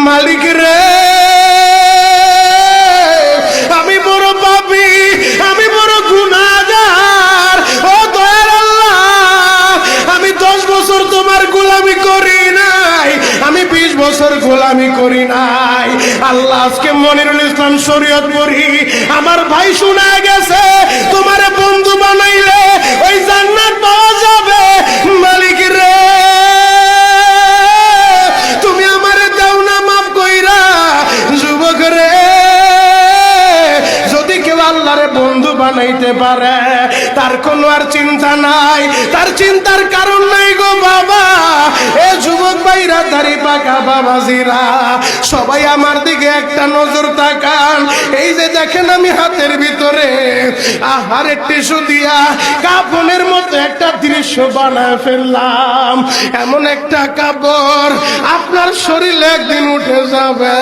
মালিক রে, আমি বড় পাপী, আমি বড় গুনাহগার। ও দয়ার আল্লাহ, আমি 10 বছর তোমার গোলামি করি নাই, আমি 20 বছর গোলামি করি নাই। আল্লাহ আজকে মনিরুল ইসলাম শরীয়তপুরি আমার ভাই শোনা গেছে তোমারে বন্ধু বানাইলে ওই জান্নাত পাওয়া যাবে। মালিক রে, তুমি আমারে দাও না মাফ কইরা। যুবক রে, যদি কেউ আল্লাহরে বন্ধু বানাইতে পারে তার কোনো আর চিন্তা নাই, তার চিন্তার কারণ নাই গো বাবা। এ যুবক ভাইরা, দাড়ি পাকা বাবাজিরা, সবাই আমার দিকে একটা নজর তাকান। এই যে দেখেন আমি হাতের ভিতরে আহারে টিস্যু দিয়া কাফনের মতো একটা দৃশ্য বানায় ফেললাম। এমন একটা কাপড় আপনার শরীরে একদিন উঠে যাবে।